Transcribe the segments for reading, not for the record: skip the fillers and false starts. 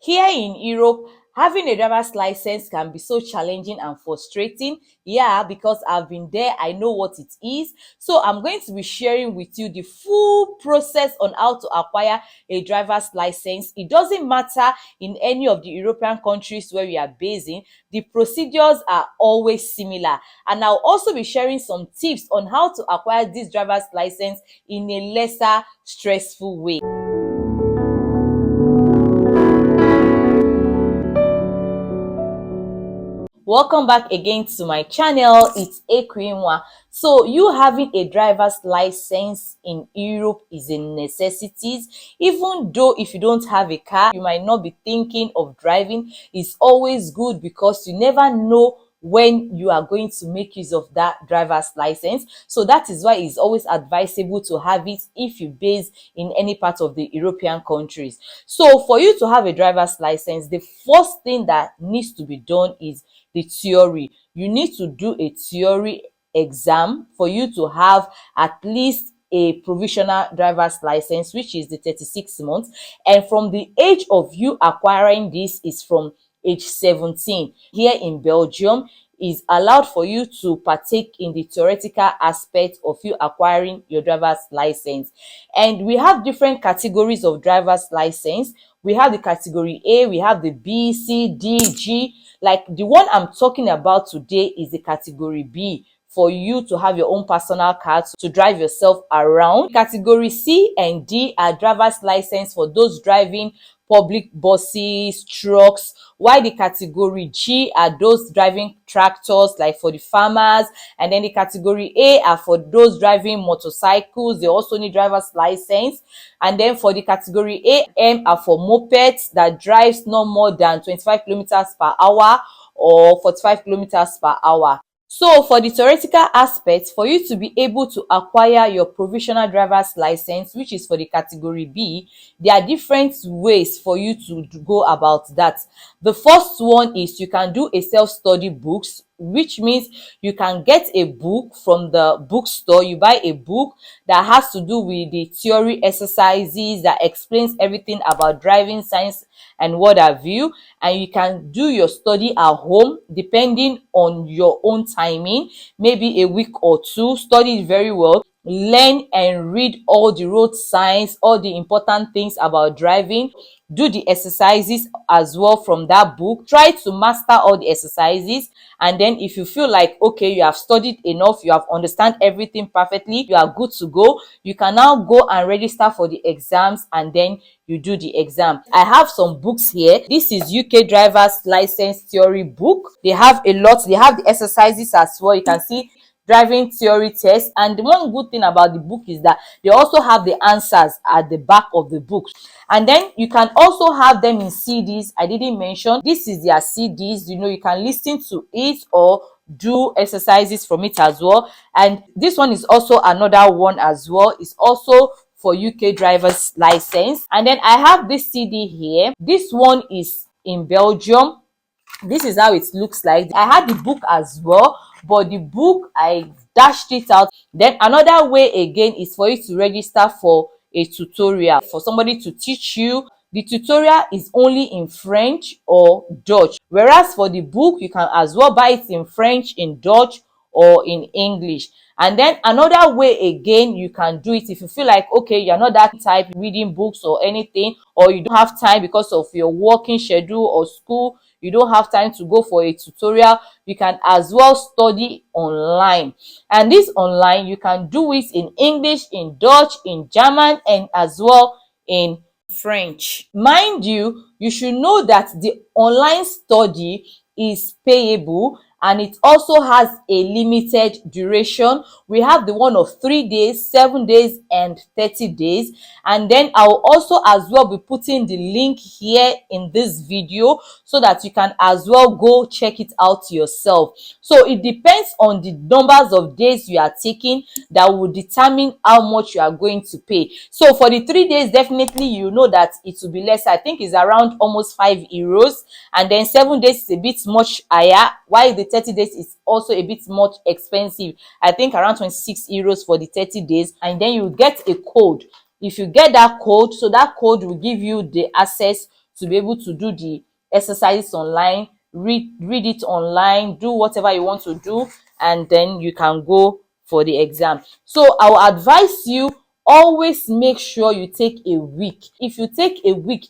Here in Europe, having a driver's license can be so challenging and frustrating. Yeah, because I've been there, I know what it is. So I'm going to be sharing with you the full process on how to acquire a driver's license. It doesn't matter in any of the European countries where we are based in, the procedures are always similar. And I'll also be sharing some tips on how to acquire this driver's license in a lesser stressful way. Welcome back again to my channel. It's Ekwinwa. So you having a driver's license in Europe is a necessity. Even though if you don't have a car, you might not be thinking of driving. It's always good because you never know when you are going to make use of that driver's license. So that is why it's always advisable to have it if you base in any part of the European countries. So for you to have a driver's license, the first thing that needs to be done is the theory. You need to do a theory exam for you to have at least a provisional driver's license, which is the 36 months. And from the age of you acquiring this is from age 17. Here in Belgium, is allowed for you to partake in the theoretical aspect of you acquiring your driver's license. And we have different categories of driver's license. We have the category A, we have the B, C, D, G. Like the one I'm talking about today is the category B, for you to have your own personal car to drive yourself around. Category C and D are driver's license for those driving public buses, trucks, while the category G are those driving tractors, like for the farmers. And then the category A are for those driving motorcycles. They also need driver's license. And then for the category AM are for mopeds that drives no more than 25 kilometers per hour or 45 kilometers per hour. So for the theoretical aspect, for you to be able to acquire your provisional driver's license, which is for the category B, there are different ways for you to go about that. The first one is you can do a self-study books, which means you can get a book from the bookstore. You buy a book that has to do with the theory exercises that explains everything about driving science and what have you, and you can do your study at home depending on your own timing, maybe a week or two. Study very well, learn and read all the road signs, all the important things about driving. Do the exercises as well from that book. Try to master all the exercises, and then if you feel like okay, you have studied enough, you have understand everything perfectly, you are good to go, you can now go and register for the exams, and then you do the exam. I have some books here. This is UK driver's license theory book. They have a lot. They have the exercises as well. You can see driving theory test. And the one good thing about the book is that they also have the answers at the back of the book. And then you can also have them in CDs. I didn't mention this is their CDs. You know, you can listen to it or do exercises from it as well. And this one is also another one as well. It's also for UK driver's license. And then I have this CD here. This one is in Belgium. This is how it looks like. I had the book as well, but the book I dashed it out. Then another way again is for you to register for a tutorial, for somebody to teach you. The tutorial is only in French or Dutch, whereas for the book you can as well buy it in French, in Dutch, or in English. And then another way again you can do it if you feel like okay, you're not that type reading books or anything, or you don't have time because of your working schedule or school, you don't have time to go for a tutorial, you can as well study online. And this online you can do it in English, in Dutch, in German, and as well in French. Mind you, you should know that the online study is payable and it also has a limited duration. We have the one of 3 days, 7 days, and 30 days. And then I will also as well be putting the link here in this video so that you can as well go check it out yourself. So it depends on the numbers of days you are taking that will determine how much you are going to pay. So for the 3 days, definitely you know that it will be less. I think it's around almost €5. And then 7 days is a bit much higher, while the 30 days is also a bit much expensive. I think around €26 for the 30 days. And then you get a code. If you get that code, so that code will give you the access to be able to do the exercises online, read it online, do whatever you want to do, and then you can go for the exam. So I will advise you, always make sure you take a week. If you take a week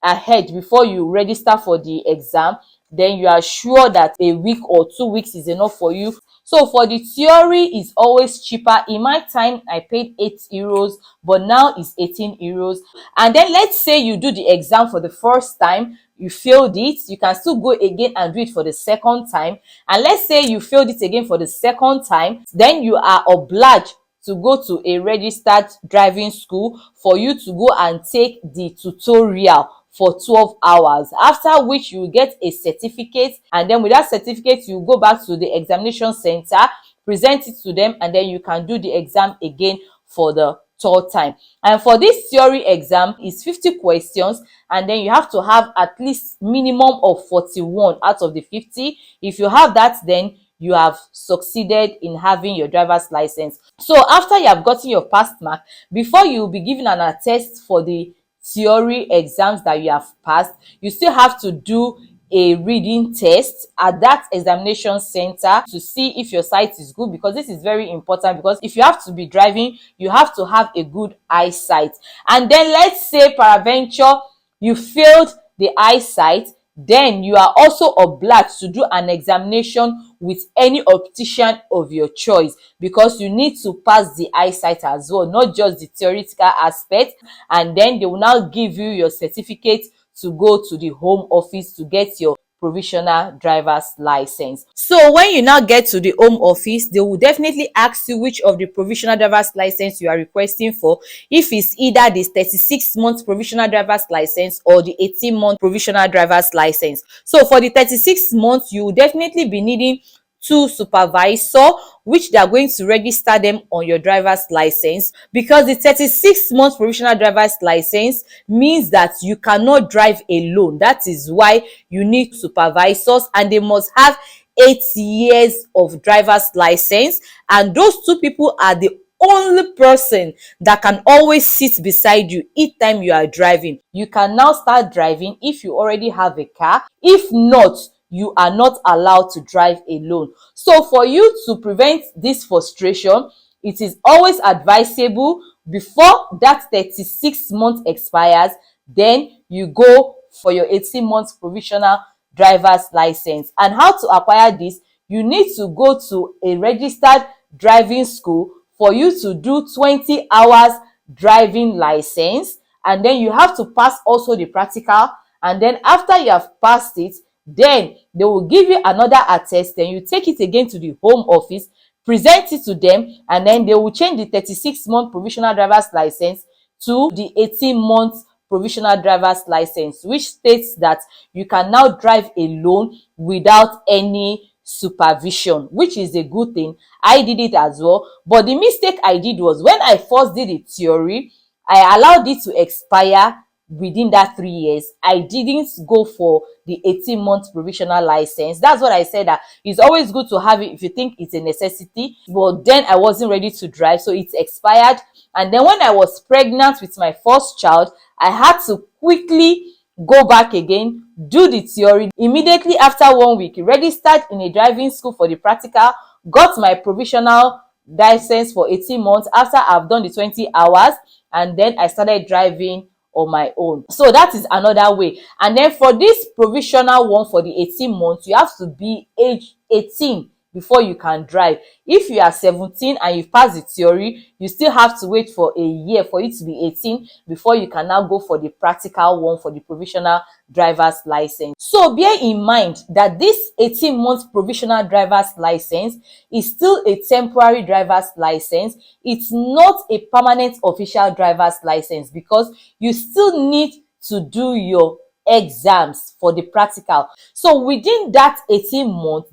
ahead before you register for the exam, then you are sure that a week or 2 weeks is enough for you. So for the theory, it's always cheaper. In my time, I paid €8, but now it's €18. And then let's say you do the exam for the first time, you failed it, you can still go again and do it for the second time. And let's say you failed it again for the second time, then you are obliged to go to a registered driving school for you to go and take the tutorial for 12 hours, after which you get a certificate. And then with that certificate, you go back to the examination center, present it to them, and then you can do the exam again for the third time. And for this theory exam, it's 50 questions, and then you have to have at least minimum of 41 out of the 50. If you have that, then you have succeeded in having your driver's license. So after you have gotten your pass mark, before you will be given an attest for the theory exams that you have passed, you still have to do a reading test at that examination center to see if your sight is good, because this is very important, because if you have to be driving, you have to have a good eyesight. And then let's say peradventure you failed the eyesight, then you are also obliged to do an examination with any optician of your choice, because you need to pass the eyesight as well, not just the theoretical aspect. And then they will now give you your certificate to go to the home office to get your provisional driver's license. So when you now get to the home office, they will definitely ask you which of the provisional driver's license you are requesting for, if it's either the 36-month provisional driver's license or the 18-month provisional driver's license. So for the 36 months, you will definitely be needing two supervisor, which they are going to register them on your driver's license, because the 36-month provisional driver's license means that you cannot drive alone. That is why you need supervisors, and they must have 8 years of driver's license, and those two people are the only person that can always sit beside you each time you are driving. You can now start driving if you already have a car. If not, you are not allowed to drive alone. So for you to prevent this frustration, it is always advisable, before that 36 months expires, then you go for your 18 months provisional driver's license. And how to acquire this? You need to go to a registered driving school for you to do 20 hours driving license, and then you have to pass also the practical. And then after you have passed it, then they will give you another attest. Then you take it again to the home office, present it to them, and then they will change the 36-month provisional driver's license to the 18-month provisional driver's license, which states that you can now drive alone without any supervision, which is a good thing. I did it as well, but the mistake I did was, when I first did the theory, I allowed it to expire within that 3 years. I didn't go for the 18-month provisional license. That's what I said, that it's always good to have it if you think it's a necessity. But then I wasn't ready to drive, so it expired. And then when I was pregnant with my first child, I had to quickly go back again, do the theory. Immediately after 1 week, registered in a driving school for the practical, got my provisional license for 18 months after I've done the 20 hours, and then I started driving on my own. So that is another way. And then for this provisional one, for the 18 months, you have to be age 18 before you can drive. If you are 17 and you've passed the theory, you still have to wait for a year for it to be 18 before you can now go for the practical one, for the provisional driver's license. So bear in mind that this 18-month provisional driver's license is still a temporary driver's license. It's not a permanent official driver's license, because you still need to do your exams for the practical. So within that 18 months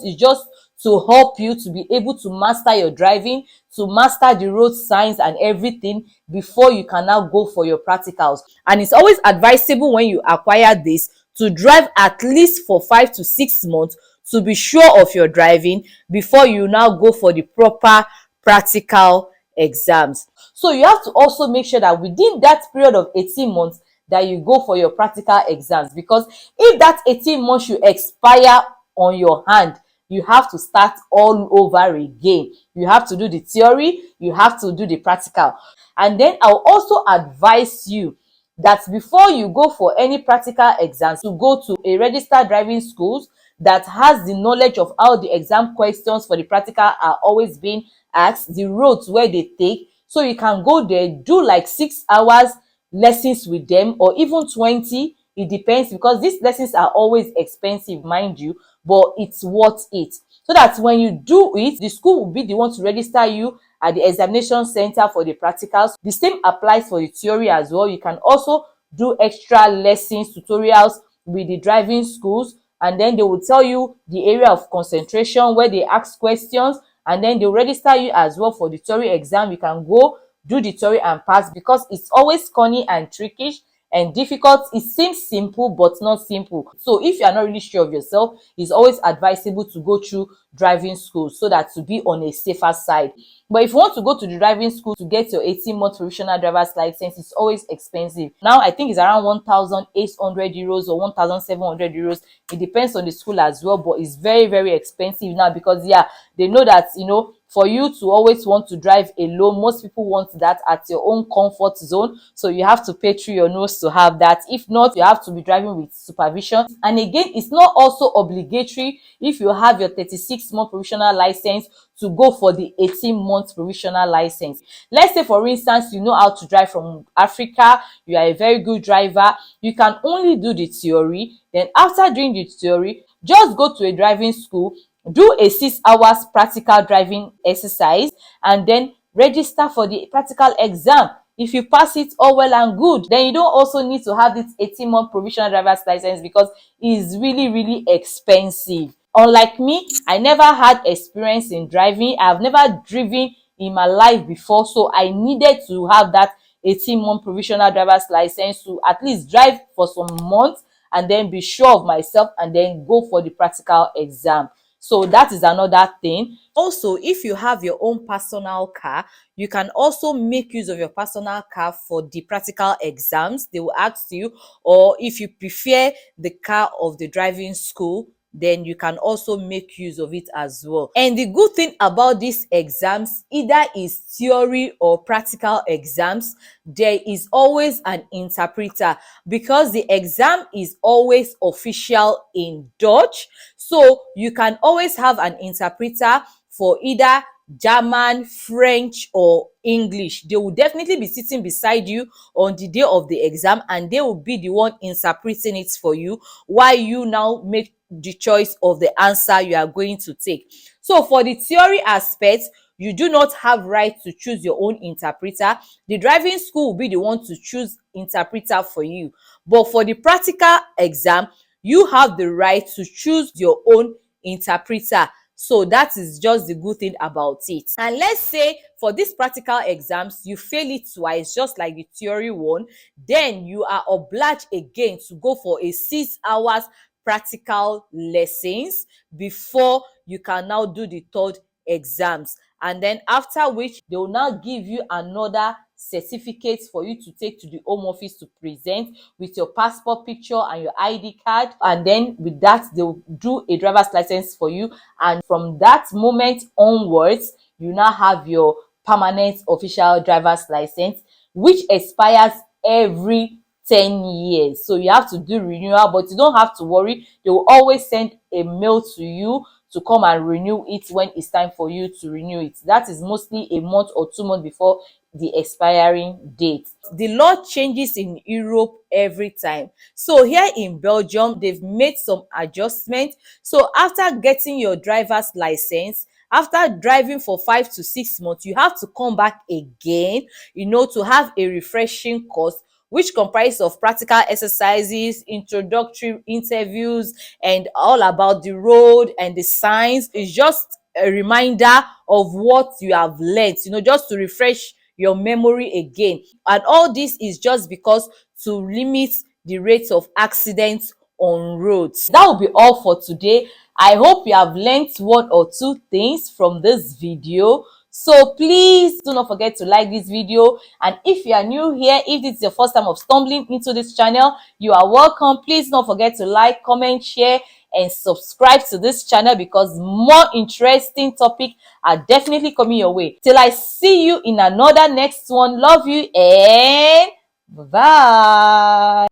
is just to help you to be able to master your driving, to master the road signs and everything, before you can now go for your practicals. And it's always advisable, when you acquire this, to drive at least for 5 to 6 months to be sure of your driving, before you now go for the proper practical exams. So you have to also make sure that within that period of 18 months, that you go for your practical exams, because if that 18 months should expire on your hand, you have to start all over again. You have to do the theory, you have to do the practical. And then I'll also advise you that before you go for any practical exams, to go to a registered driving schools that has the knowledge of how the exam questions for the practical are always being asked, the roads where they take. So you can go there, do like 6 hours lessons with them, or even 20. It depends, because these lessons are always expensive, mind you, but it's worth it. So that when you do it, the school will be the one to register you at the examination center for the practicals. The same applies for the theory as well. You can also do extra lessons, tutorials with the driving schools, and then they will tell you the area of concentration where they ask questions, and then they'll register you as well for the theory exam. You can go do the theory and pass, because it's always funny and trickish and difficult. It seems simple but not simple. So if you are not really sure of yourself, it's always advisable to go through driving school, so that to be on a safer side. But if you want to go to the driving school to get your 18-month provisional driver's license, it's always expensive. Now I think it's around 1,800 euros or 1,700 euros. It depends on the school as well, but it's very, very expensive now, because yeah, they know that, you know, for you to always want to drive alone, most people want that at your own comfort zone. So you have to pay through your nose to have that. If not, you have to be driving with supervision. And again, it's not also obligatory if you have your 36-month provisional license to go for the 18-month provisional license. Let's say, for instance, you know how to drive from Africa, you are a very good driver, you can only do the theory. Then after doing the theory, just go to a driving school, do a 6 hours practical driving exercise, and then register for the practical exam. If you pass it, all well and good. Then you don't also need to have this 18-month provisional driver's license, because it's really, really expensive. Unlike me, I never had experience in driving. I've never driven in my life before, so I needed to have that 18-month provisional driver's license to at least drive for some months and then be sure of myself and then go for the practical exam. So that is another thing. Also, if you have your own personal car, you can also make use of your personal car for the practical exams. They will ask you, or if you prefer the car of the driving school, then you can also make use of it as well. And the good thing about these exams, either is theory or practical exams, there is always an interpreter, because the exam is always official in Dutch. So you can always have an interpreter for either German, French, or English. They will definitely be sitting beside you on the day of the exam, and they will be the one interpreting it for you, while you now make the choice of the answer you are going to take. So for the theory aspect, you do not have right to choose your own interpreter. The driving school will be the one to choose interpreter for you. But for the practical exam, you have the right to choose your own interpreter. So that is just the good thing about it. And let's say for these practical exams, you fail it twice, just like the theory one, then you are obliged again to go for a 6 hours practical lessons before you can now do the third exams. And then after which, they will now give you another certificate for you to take to the home office to present with your passport picture and your ID card. And then with that, they'll do a driver's license for you. And from that moment onwards, you now have your permanent official driver's license, which expires every 10 years. So you have to do renewal, but you don't have to worry. They will always send a mail to you to come and renew it when it's time for you to renew it. That is mostly a month or 2 months before the expiring date. The law changes in Europe every time. So here in Belgium, they've made some adjustments. So after getting your driver's license, after driving for 5 to 6 months, you have to come back again, to have a refreshing course, which comprises of practical exercises, introductory interviews, and all about the road and the signs. It's just a reminder of what you have learned, just to refresh your memory again. And all this is just because to limit the rates of accidents on roads. That will be all for today. I hope you have learned one or two things from this video. So please do not forget to like this video. And if you are new here, if this is your first time of stumbling into this channel, you are welcome. Please don't forget to like, comment, share, and subscribe to this channel, because more interesting topics are definitely coming your way. Till I see you in another next one. Love you and bye.